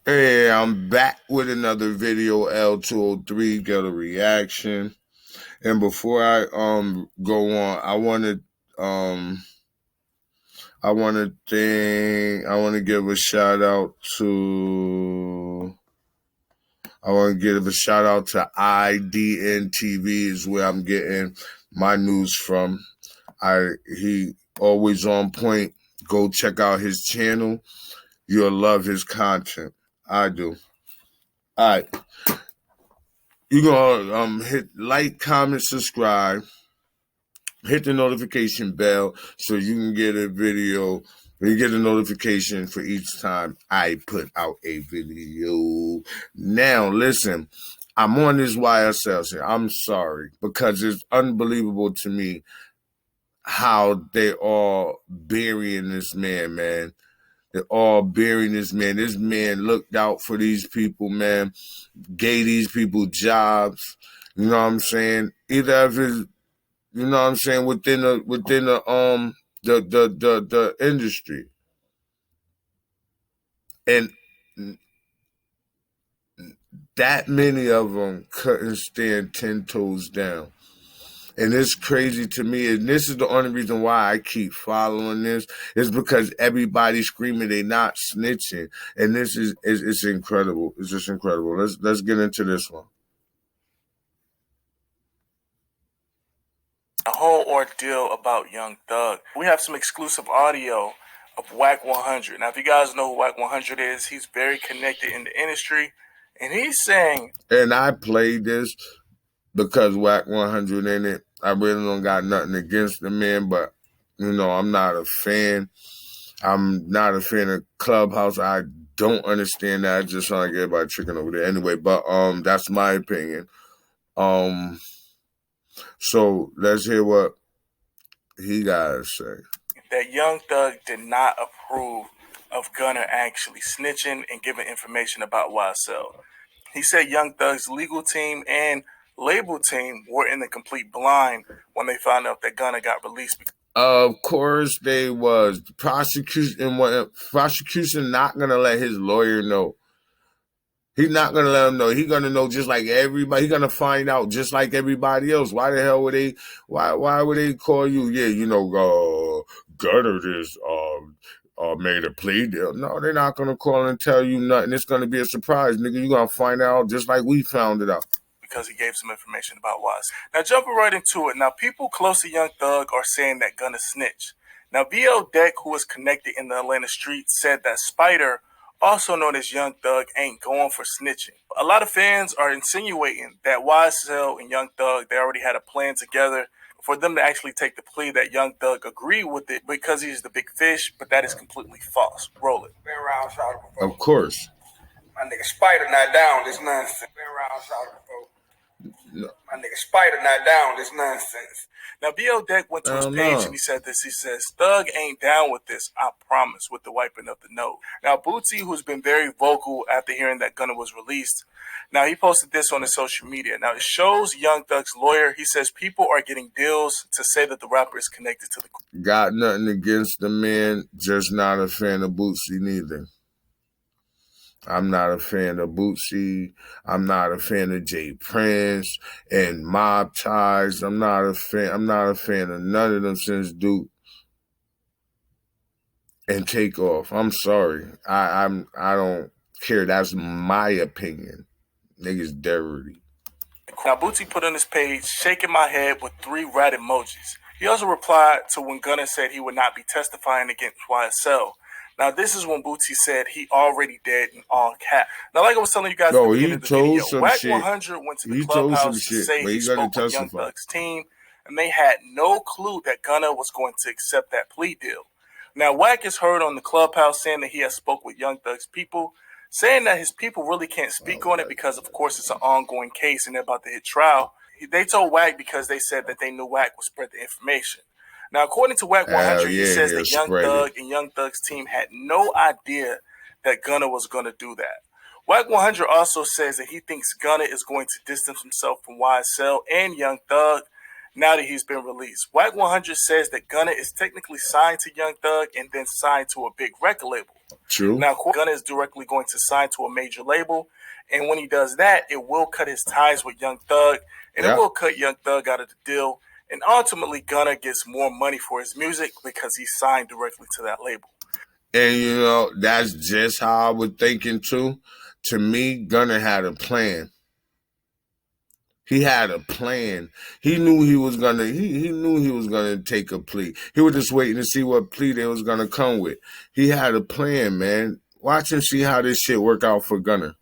Hey, I'm back with another video. L203 get a reaction. And before I go on, I want to give a shout out to IDN TV is where I'm getting my news from. He always on point. Go check out his channel. You'll love his content. I do. All right. You're gonna hit like, comment, subscribe, hit the notification bell so you can get a video. You get a notification for each time I put out a video. Now, listen, I'm on this YSL shit. I'm sorry because it's unbelievable to me how they all burying this man. They're all burying this man. This man looked out for these people, man. Gave these people jobs. You know what I'm saying? Either if it's, you know what I'm saying, within the industry. And that many of them couldn't stand 10 toes down. And it's crazy to me, and this is the only reason why I keep following this, is because everybody's screaming they not snitching. And this is it's incredible. It's just incredible. Let's get into this one. A whole ordeal about Young Thug. We have some exclusive audio of Whack 100. Now, if you guys know who Whack 100 is, he's very connected in the industry, and he's saying, and I played this because Whack 100 in it. I really don't got nothing against the man, but you know, I'm not a fan. I'm not a fan of Clubhouse. I don't understand that. I just trying to get everybody tricking over there anyway. But that's my opinion. So let's hear what he got to say. That Young Thug did not approve of Gunna actually snitching and giving information about YSL. He said Young Thug's legal team and label team were in the complete blind when they found out that Gunna got released. Of course they was. Prosecution not gonna let his lawyer know. He's not gonna let him know. He's gonna know just like everybody. He's gonna find out just like everybody else. Why the hell would they? Why would they call you? Yeah, you know, Gunner just made a plea deal. No, they're not gonna call and tell you nothing. It's gonna be a surprise, nigga. You're gonna find out just like we found it out. Because he gave some information about Wise. Now, jumping right into it. Now, people close to Young Thug are saying that Gunna snitch. Now, VL Deck, who is connected in the Atlanta streets, said that Spider, also known as Young Thug, ain't going for snitching. A lot of fans are insinuating that YSL and Young Thug, they already had a plan together for them to actually take the plea, that Young Thug agreed with it because he's the big fish, but that is completely false. Roll it. Been around shot before. Of course. My nigga Spider not down this nonsense. Been around shot before. No. My nigga Spider not down this nonsense. Now, BL Deck went to his page and he said this. He says, Thug ain't down with this, I promise, with the wiping of the note. Now, Bootsy, who's been very vocal after hearing that Gunna was released, now he posted this on his social media. Now, it shows Young Thug's lawyer. He says people are getting deals to say that the rapper is connected to the... Got nothing against the man, just not a fan of Bootsy neither. I'm not a fan of Bootsy. I'm not a fan of Jay Prince and Mob Ties. I'm not a fan of none of them since Duke and Takeoff. I'm sorry. I don't care. That's my opinion. Niggas dirty. Now, Bootsy put on his page, shaking my head with 3 rat emojis. He also replied to when Gunna said he would not be testifying against YSL. Now, this is when Bootsy said he already dead in all cap. Now, like I was telling you guys at the beginning of the video, Whack 100 went to the clubhouse to say he spoke with Young Thug's team, and they had no clue that Gunna was going to accept that plea deal. Now, Whack is heard on the clubhouse saying that he has spoke with Young Thug's people, saying that his people really can't speak on it because, of course, it's an ongoing case and they're about to hit trial. They told Whack because they said that they knew Whack would spread the information. Now, according to Whack 100, he says that Young Thug and Young Thug's team had no idea that Gunna was going to do that. Whack 100 also says that he thinks Gunna is going to distance himself from YSL and Young Thug. now that he's been released. Wack 100 says that Gunna is technically signed to Young Thug and then signed to a big record label. True. Now, Gunna is directly going to sign to a major label, and when he does that, it will cut his ties with Young Thug, and it will cut Young Thug out of the deal, and ultimately Gunna gets more money for his music because he's signed directly to that label. And, you know, that's just how I was thinking, too. To me, Gunna had a plan. He had a plan. He knew he was gonna. He knew he was gonna take a plea. He was just waiting to see what plea they was gonna come with. He had a plan, man. Watch and see how this shit work out for Gunna.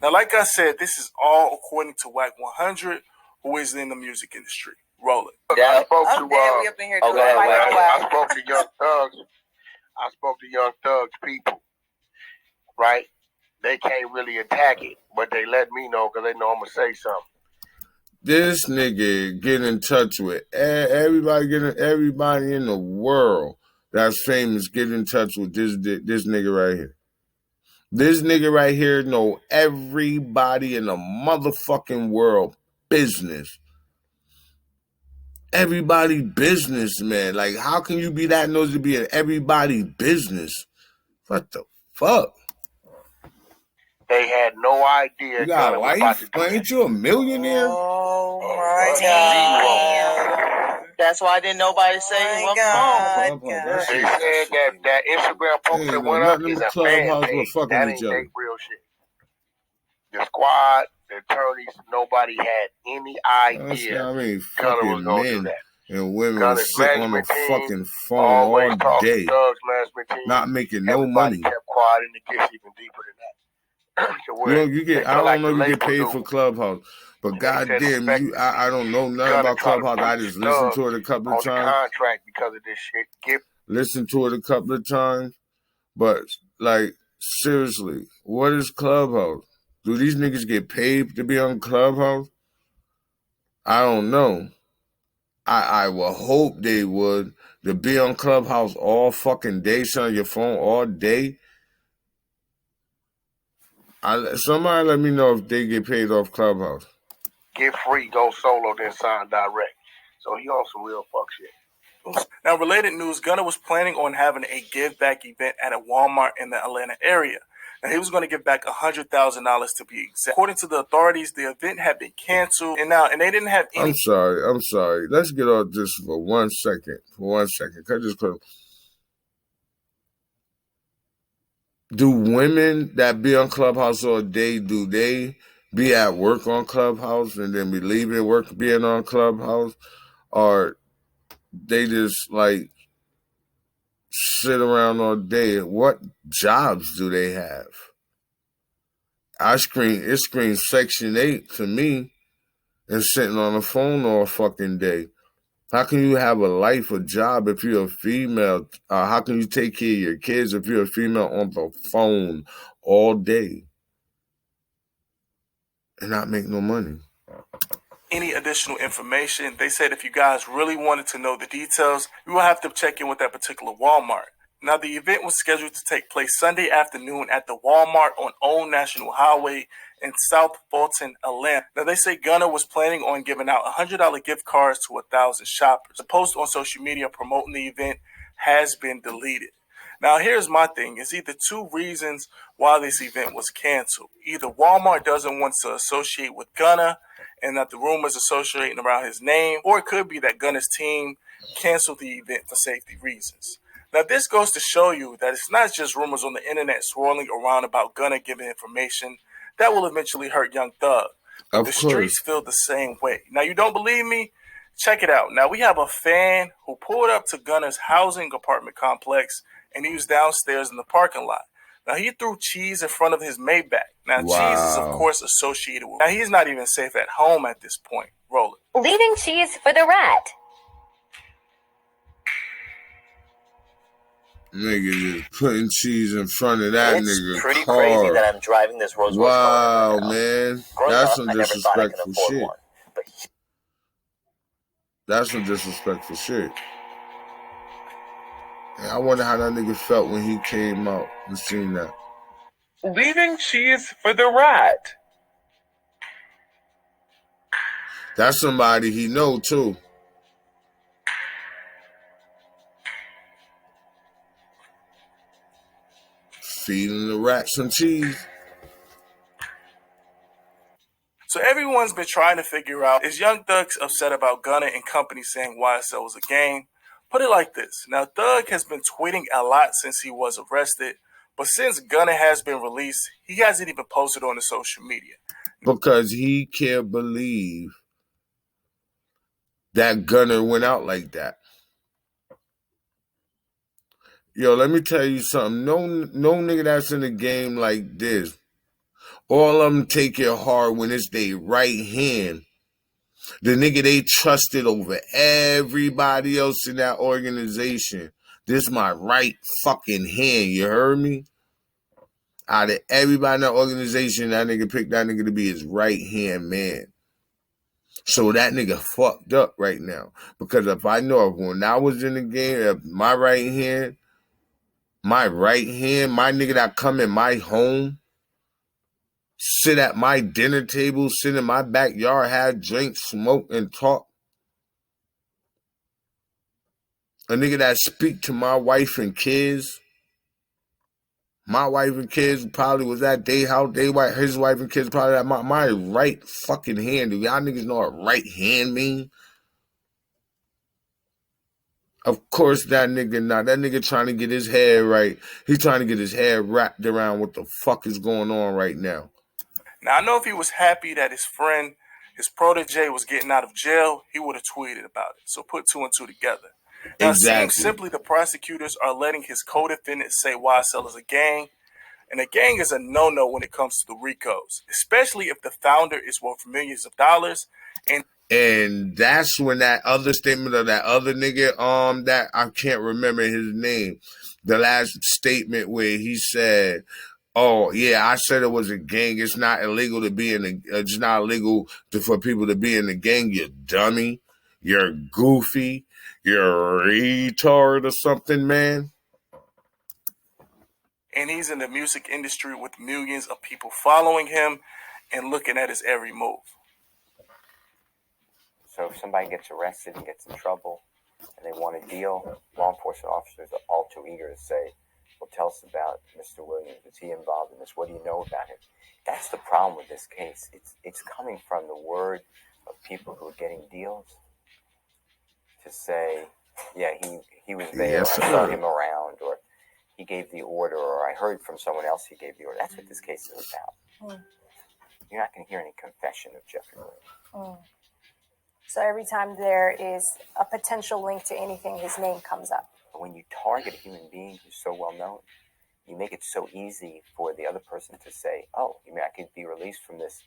Now, like I said, this is all according to Wack 100, who is in the music industry. Roll it. Yeah, I spoke to Young Thugs. I spoke to Young Thugs people. Right? They can't really attack it, but they let me know because they know I'm gonna say something. This nigga get in touch with everybody in the world that's famous. Get in touch with this nigga right here. This nigga right here know everybody in the motherfucking world business. Everybody business, man. Like, how can you be that nosy to be in everybody business? What the fuck? They had no idea. You got a life? Ain't you a millionaire? Oh my God. That's why didn't nobody say phone. They said that Instagram post that went up is a fan page. That ain't they real shit. The squad, the attorneys, nobody had any idea Gunna was going to do that. And women will sit on the fucking phone all day, not making no money. Kept quiet, and it gets even deeper than that. You get. I don't know if you get paid for Clubhouse, but goddamn, I don't know nothing about Clubhouse. I just listened to it a couple of times. Contract because of this shit. Listen to it a couple of times, but like seriously, what is Clubhouse? Do these niggas get paid to be on Clubhouse? I don't know. I would hope they would. To be on Clubhouse all fucking day, on your phone all day. Somebody let me know if they get paid off Clubhouse. Get free, go solo, then sign direct. So he on some real fuck shit. Now, related news, Gunna was planning on having a give back event at a Walmart in the Atlanta area. Now, he was going to give back $100,000 to be exact. According to the authorities, the event had been canceled, and they didn't have any. I'm sorry. Let's get off this for 1 second. Do women that be on Clubhouse all day, do they be at work on Clubhouse and then be leaving work being on Clubhouse? Or they just like sit around all day? What jobs do they have? It screams Section 8 to me and sitting on the phone all fucking day. How can you have a life, a job if you're a female? How can you take care of your kids if you're a female on the phone all day and not make no money? Any additional information. They said if you guys really wanted to know the details, you will have to check in with that particular Walmart. Now, the event was scheduled to take place Sunday afternoon at the Walmart on Old National Highway in South Fulton, Atlanta. Now, they say Gunna was planning on giving out $100 gift cards to 1,000 shoppers. The post on social media promoting the event has been deleted. Now, here's my thing. It's either two reasons why this event was canceled. Either Walmart doesn't want to associate with Gunna and that the rumors associating around his name, or it could be that Gunna's team canceled the event for safety reasons. Now, this goes to show you that it's not just rumors on the internet swirling around about Gunna giving information that will eventually hurt Young Thug. But the streets feel the same way. Now, you don't believe me? Check it out. Now, we have a fan who pulled up to Gunna's housing apartment complex, and he was downstairs in the parking lot. Now, he threw cheese in front of his Maybach. Now, cheese is, of course, associated with... Now, he's not even safe at home at this point. Roll it. Leaving cheese for the rat. Nigga just putting cheese in front of that nigga It's pretty car. crazy that I'm driving this Rolls Royce car. Wow, man. That's some disrespectful shit. That's some disrespectful shit. And I wonder how that nigga felt when he came out and seen that. Leaving cheese for the rat. That's somebody he know too. feeding the rat some cheese. So everyone's been trying to figure out, is Young Thug upset about Gunna and company saying YSL was a gang? Put it like this. Now, Thug has been tweeting a lot since he was arrested, but since Gunna has been released, he hasn't even posted on the social media. Because he can't believe that Gunna went out like that. Yo, let me tell you something. No nigga that's in the game like this, all of them take it hard when it's their right hand. The nigga they trusted over everybody else in that organization. This my right fucking hand, you heard me? Out of everybody in that organization, that nigga picked that nigga to be his right hand man. So that nigga fucked up right now. Because if I know when I was in the game, if my right hand, my nigga that come in my home, sit at my dinner table, sit in my backyard, have drinks, smoke, and talk. A nigga that speak to my wife and kids. My wife and kids probably was at their house. His wife and kids probably at my right fucking hand. Do y'all niggas know what right hand mean? Of course that nigga not. That nigga trying to get his head right. He trying to get his head wrapped around what the fuck is going on right now. Now, I know if he was happy that his friend, his protege, was getting out of jail, he would have tweeted about it. So put two and two together. Now, Exactly. It seems simply the prosecutors are letting his co-defendant say YSL is a gang. And a gang is a no-no when it comes to the RICOs, especially if the founder is worth millions of dollars. And that's when that other statement of that other nigga, that I can't remember his name, the last statement where he said, "Oh yeah, I said it was a gang. It's not illegal to be in a. It's not illegal for people to be in a gang. You dummy. You're goofy. You're a retard or something, man." And he's in the music industry with millions of people following him and looking at his every move. So if somebody gets arrested and gets in trouble and they want a deal, law enforcement officers are all too eager to say, well, tell us about Mr. Williams. Is he involved in this? What do you know about him? That's the problem with this case. It's coming from the word of people who are getting deals to say, yeah, he was there, Yes, I saw him around, or he gave the order, or I heard from someone else he gave the order. That's what this case is about. You're not going to hear any confession of Jeffrey Williams. So every time there is a potential link to anything, his name comes up. But when you target a human being who's so well known, you make it so easy for the other person to say, oh, you mean I could be released from this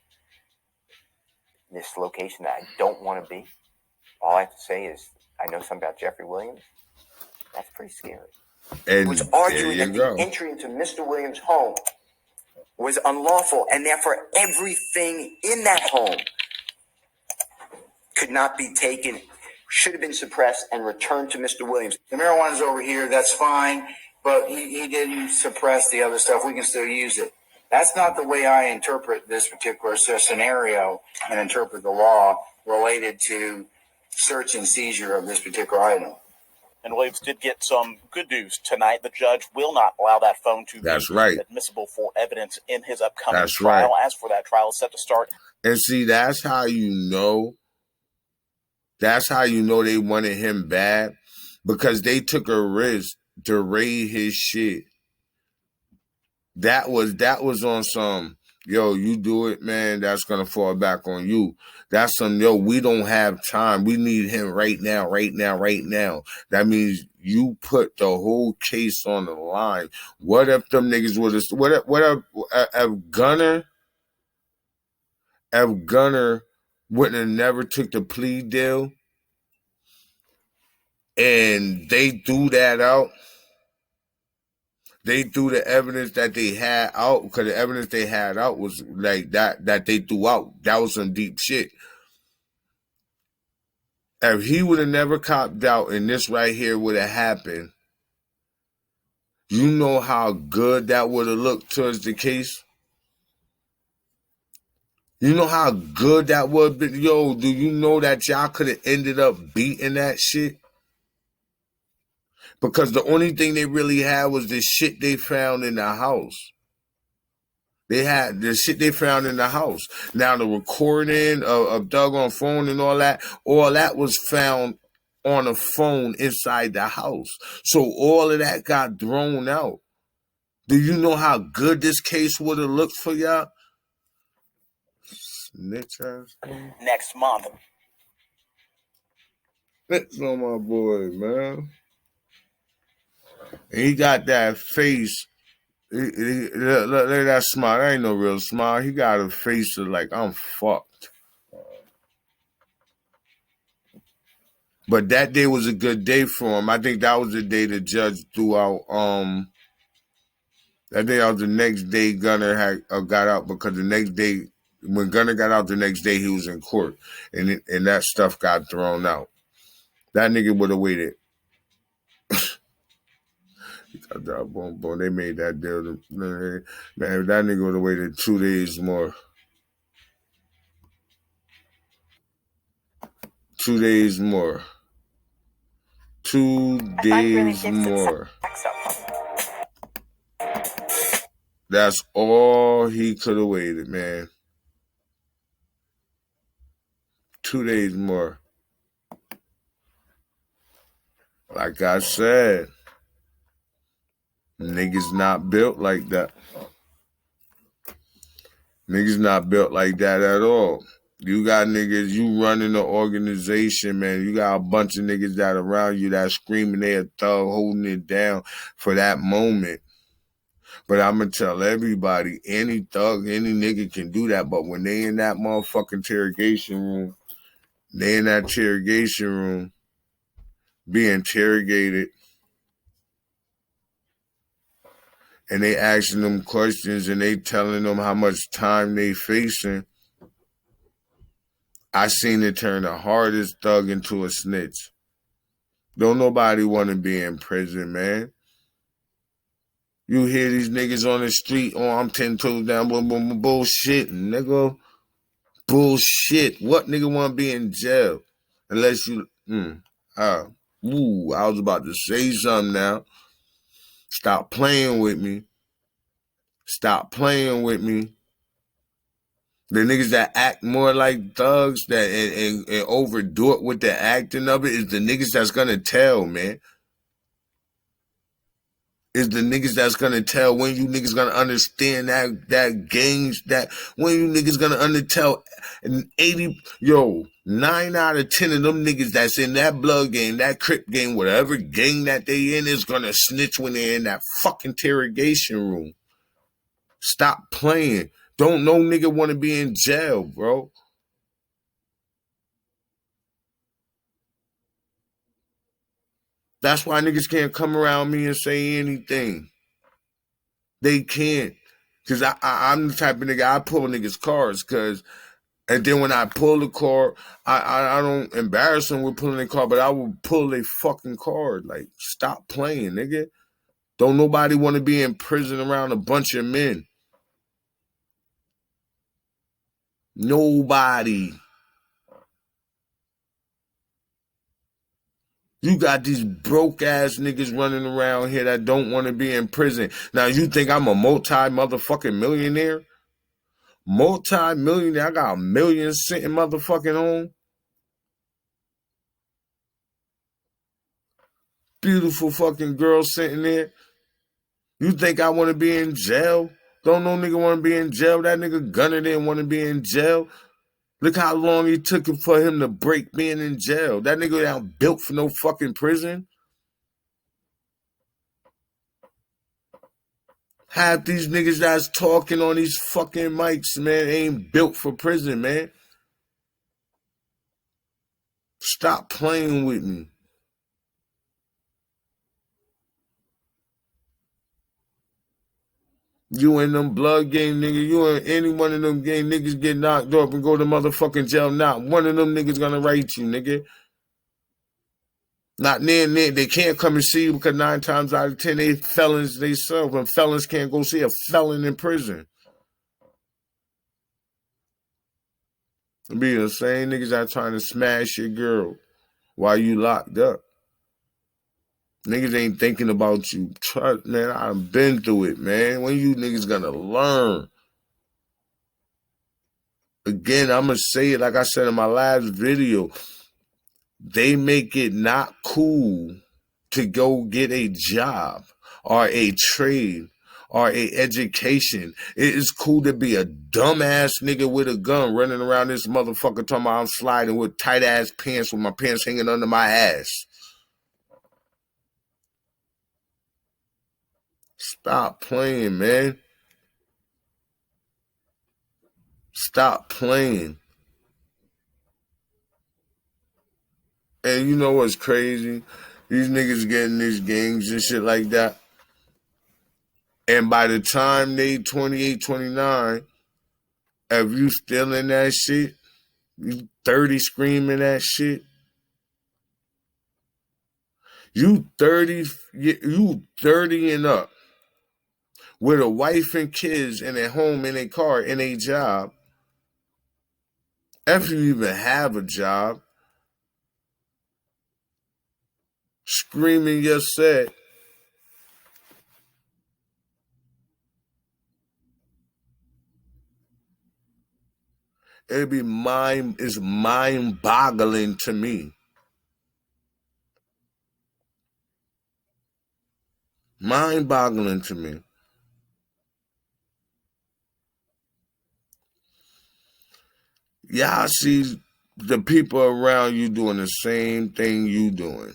location that I don't want to be? All I have to say is, I know something about Jeffrey Williams. That's pretty scary. And was arguing that the entry into Mr. Williams' home was unlawful, and therefore everything in that home could not be taken, should have been suppressed and returned to Mr. Williams. The marijuana's over here, that's fine, but he didn't suppress the other stuff. We can still use it. That's not the way I interpret this particular scenario and interpret the law related to search and seizure of this particular item. And Williams did get some good news tonight. The judge will not allow that phone to be admissible for evidence in his upcoming trial. As for that trial, it's set to start. And see, that's how you know. That's how you know they wanted him bad, because they took a risk to raid his shit. That was on some, yo, you do it, man, that's going to fall back on you. That's some, yo, we don't have time. We need him right now, right now, right now. That means you put the whole case on the line. What if them niggas would have, what if Gunna wouldn't have never took the plea deal and they threw that out? They threw the evidence that they had out, because the evidence they had out was like that they threw out. That was some deep shit. If he would have never copped out and this right here would have happened, you know how good that would have looked towards the case? You know how good that would have been? Yo, do you know that y'all could have ended up beating that shit? Because the only thing they really had was the shit they found in the house. They had the shit they found in the house. Now the recording of Doug on phone and all that was found on a phone inside the house. So all of that got thrown out. Do you know how good this case would have looked for y'all? Snitch ass. Next month. That's on my boy, man. And he got that face. Look at that smile. That ain't no real smile. He got a face of like, I'm fucked. But that day was a good day for him. I think that was the day the judge threw out. I think that was the next day Gunna had got out, because the next day, when Gunna got out the next day, he was in court, and that stuff got thrown out. That nigga would have waited. Boom, they made that deal. Man, that nigga would have waited 2 days more. 2 days more. 2 days more. That's all he could have waited, man. 2 days more. Like I said, niggas not built like that. Niggas not built like that at all. You got niggas, you running the organization, man. You got a bunch of niggas that around you that screaming they a thug, holding it down for that moment. But I'm going to tell everybody, any thug, any nigga can do that. But when they in that motherfucking interrogation room, they in that interrogation room, being interrogated, and they asking them questions and they telling them how much time they facing, I seen it turn the hardest thug into a snitch. Don't nobody want to be in prison, man. You hear these niggas on the street, oh, I'm 10 toes down, boom, boom, boom, bullshit, nigga. Bullshit. What nigga want to be in jail? Unless you, I was about to say something now. Stop playing with me. Stop playing with me. The niggas that act more like thugs and overdo it with the acting of it is the niggas that's gonna tell, man. Is the niggas that's gonna tell. When you niggas gonna understand that gangs, that when you niggas gonna undertell 9 out of 10 of them niggas that's in that blood game, that Crip game, whatever gang that they in, is gonna snitch when they're in that fucking interrogation room. Stop playing. Don't no nigga want to be in jail, bro. That's why niggas can't come around me and say anything. They can't. Because I'm the type of nigga, I pull niggas' cars. And then when I pull the car, I don't embarrass them with pulling their car, but I will pull their fucking card. Like, stop playing, nigga. Don't nobody want to be in prison around a bunch of men. Nobody. You got these broke ass niggas running around here that don't want to be in prison. Now you think I'm a multi-motherfucking millionaire? Multi-millionaire? I got $1 million sitting motherfucking home. Beautiful fucking girl sitting there. You think I want to be in jail? Don't no nigga want to be in jail. That nigga Gunna didn't want to be in jail. Look how long it took for him to break being in jail. That nigga ain't built for no fucking prison. Half these niggas that's talking on these fucking mics, man, ain't built for prison, man. Stop playing with me. You in them blood game, nigga. You in any one of them game niggas get knocked up and go to motherfucking jail. Not one of them niggas gonna write you, nigga. Not near. They can't come and see you because 9 times out of 10 they felons themselves, and felons can't go see a felon in prison. It be the same niggas that trying to smash your girl while you locked up. Niggas ain't thinking about you. Trust, man, I've been through it, man. When you niggas gonna learn? Again, I'm gonna say it like I said in my last video. They make it not cool to go get a job or a trade or a education. It is cool to be a dumbass nigga with a gun running around this motherfucker talking about I'm sliding with tight ass pants with my pants hanging under my ass. Stop playing, man. Stop playing. And you know what's crazy? These niggas getting these gangs and shit like that. And by the time they 28, 29, if you still in that shit, you 30 screaming that shit, you 30 and up with a wife and kids and a home and a car and a job. If you even have a job, screaming your set, it's mind-boggling to me. Mind-boggling to me. Y'all see the people around you doing the same thing you doing.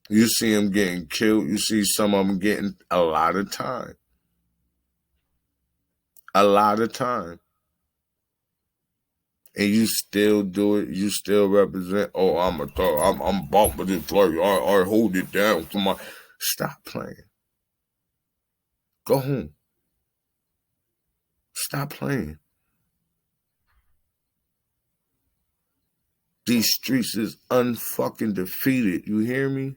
You see them getting killed. You see some of them getting a lot of time. A lot of time. And you still do it. You still represent. Oh, I'm a thug. I'm bumping this play. I hold it down. Come on. Stop playing. Go home. Stop playing. These streets is unfucking defeated. You hear me?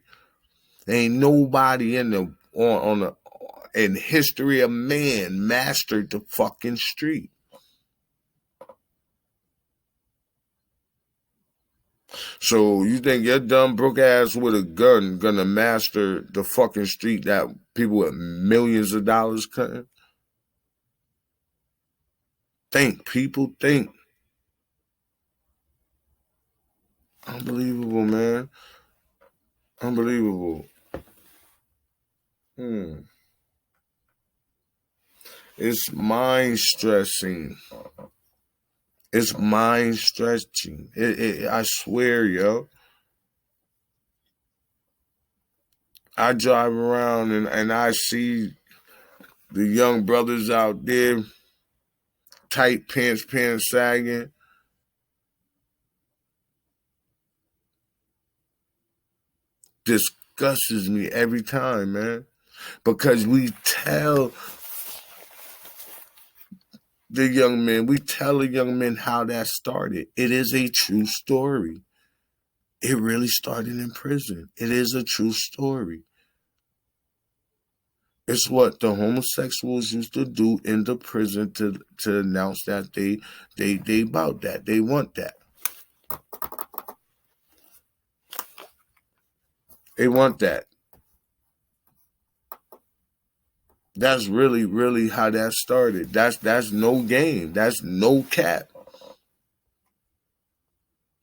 Ain't nobody in history of man mastered the fucking street. So you think your dumb broke ass with a gun gonna master the fucking street that people with millions of dollars cutting? Think, people, think. Unbelievable, man. Unbelievable. It's mind stressing. It's mind stretching. I swear, yo. I drive around and I see the young brothers out there, tight pants sagging. Disgusts me every time, man. Because we tell the young men how that started. It is a true story. It really started in prison. It is a true story. It's what the homosexuals used to do in the prison to announce that they about that. They want that. They want that. That's really, really how that started. That's no game. That's no cap.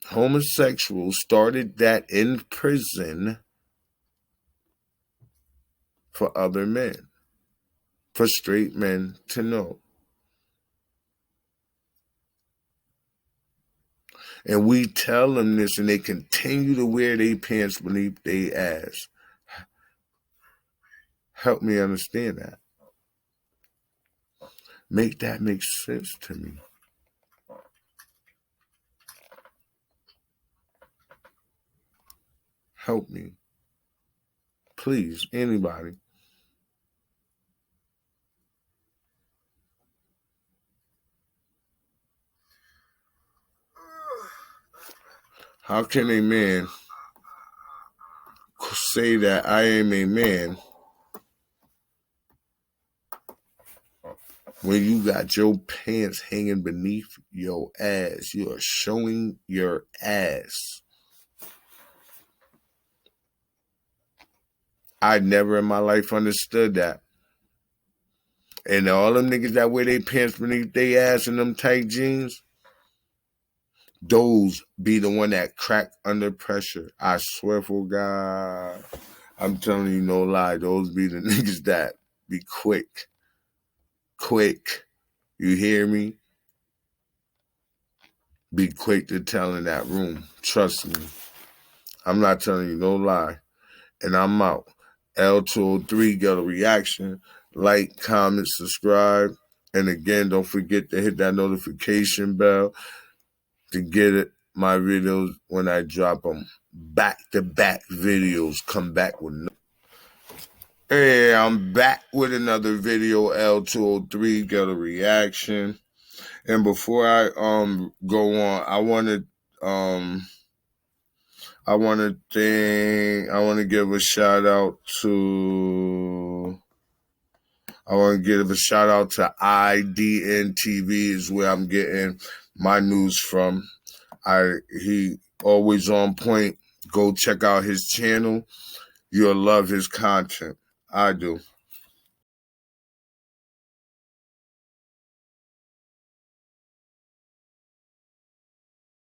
Homosexuals started that in prison for other men, for straight men to know. And we tell them this and they continue to wear their pants beneath their ass. Help me understand that. Make that make sense to me. Help me. Please, anybody. How can a man say that I am a man when you got your pants hanging beneath your ass? You are showing your ass. I never in my life understood that. And all them niggas that wear their pants beneath their ass and them tight jeans, those be the one that crack under pressure. I swear for God. I'm telling you no lie. Those be the niggas that be quick. Quick. You hear me? Be quick to tell in that room. Trust me. I'm not telling you no lie. And I'm out. L203, get a reaction. Like, comment, subscribe. And again, don't forget to hit that notification bell to get it. My videos when I drop them. Back-to-back videos. Come back with Hey, I'm back with another video, L203, get a reaction. And before I go on, I want to give a shout out to IDN TV is where I'm getting my news from. He always on point. Go check out his channel. You'll love his content. I do.